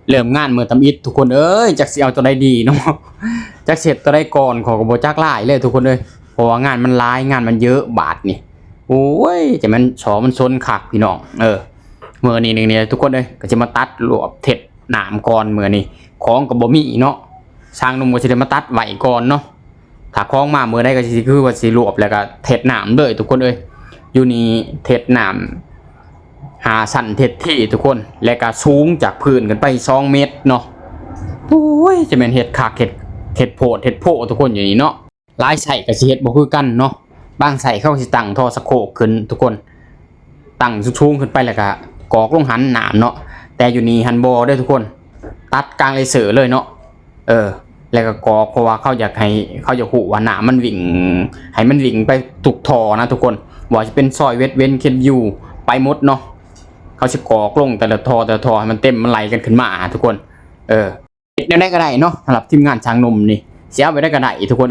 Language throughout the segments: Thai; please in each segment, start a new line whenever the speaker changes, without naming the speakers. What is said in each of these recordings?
เริ่มงานมือตำอิดทุกคนเอ้ยจักสิเอาตัวใดดีเนาะจักเสร็จตัวใดก่อนขอกระโบจักหลายเลยทุกคนเลยเพราะว่างานมันหลายงานมันเยอะบาทนี่โอ้ยจะมันฉอมันซนคักพี่น้องเมื่อนี้นึงเนี่ยทุกคนเลยก็จะมาตัดรวบเท็ดหนามก่อนเมื่อนี้ของกับบ่มีเนาะช่างนุ่มก็จะได้มาตัดไหวก่อนเนาะถ้าคล้องมาเมื่อได้ก็สิคือว่าสิรวบแล้วก็เท็ดหนามเลยทุกคนเลยอยู่นี่เท็ดหนามหาสั่นเท็ดที่ทุกคนและก็สูงจากพื้นกันไป2 เมตรเนาะโอ้ยจะเป็นเห็ดคักเห็ดโพดเห็ดโพทุกคนอย่างนี้เนาะลายใส่กับสิเห็ดบ่คือกันเนาะบางใส่เข้าสิตั้งท่อสะโคกขึ้นทุกคนตั้งสูงขึ้นไปแล้วก็กอกลงหันหนามเนาะแต่อยู่นี่หันบ่ได้ทุกคนตัดกลางเลยเสือเลยเนาะแล้วก็กอกเพราะว่าเขาอยากหูว่าหนามมันวิ่งให้มันวิ่งไปตุกท่อนะทุกคนว่าจะเป็นซอยเว้นเข็ดอยู่ไปหมดเนาะเขาจะกอกลงแต่ละท่อให้มันเต็มมันไหลกันขึ้นมาทุกคนเฮ็ดได้ก็ได้เนาะสำหรับทีมงานช่างหนุ่มนี่เสียไปได้ก็ได้ทุกคน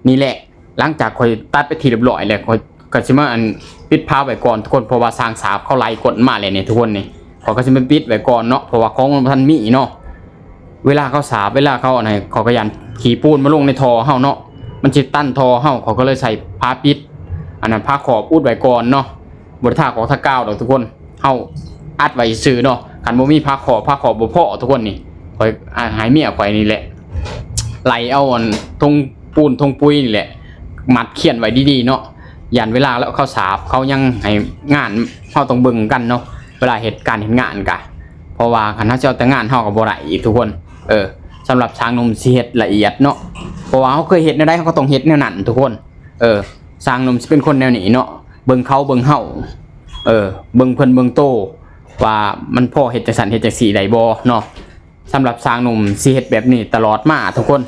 นี่แหละหลังจากคอยตัดไปทีเรียบร้อยแล้วคอยก็สิมาปิดพาไว้ก่อนทุกคนเพราะว่าสร้างสาบเขาไล่กดมาเลยเนี่ยทุกคนนี่เขาก็สิมาปิดไว้ก่อนเนาะเพราะว่าของมันทันมีเนาะเวลาเขาสาบเวลาเขาอะไรเขาก็ยันขี่ปูนมาลงในท่อเฮาเนาะมันจะตั้นท่อเฮาเขาก็เลยใส่ผ้าปิดอันนั้นผ้าขอบอุดไว้ก่อนเนาะบนท่าของท่าก้าวดอกทุกคนเฮาอัดไว้ซื่อเนาะคันบ่มีผ้าขอบบ่พอทุกคนนี่คอยหายเมียข่อยนี่แหละไหลเอาทงปูนทงปุ้ยนี่แหละมัดเขียนไว้ดีๆเนาะยันเวลาแล้วเขาสาบเขายังให้งานเฮาต้องเบิ่งกันเนาะเวลาเหตุการณ์เห็นงานกะเพราะว่าคันเฮาเจ้าแต่งานเฮาก็บ่ได้อีกทุกคนสำหรับช่างหนุ่มสิเฮ็ดละเอียดเนาะเพราะว่าเขาเคยเฮ็ดแนวใดเขาก็ต้องเฮ็ดแนวนั้นทุกคนช่างหนุ่มสิเป็นคนแนวนี้เนาะเบิ่งเขาเบิ่งเฮาเบิ่งเพิ่นเบิ่งโตว่ามันพอเฮ็ดจังซั่นเฮ็ดจังซี่ได้บ่เนาะสำหรับช่างหนุ่มสิเฮ็ดแบบนี้ตลอดมาทุกคน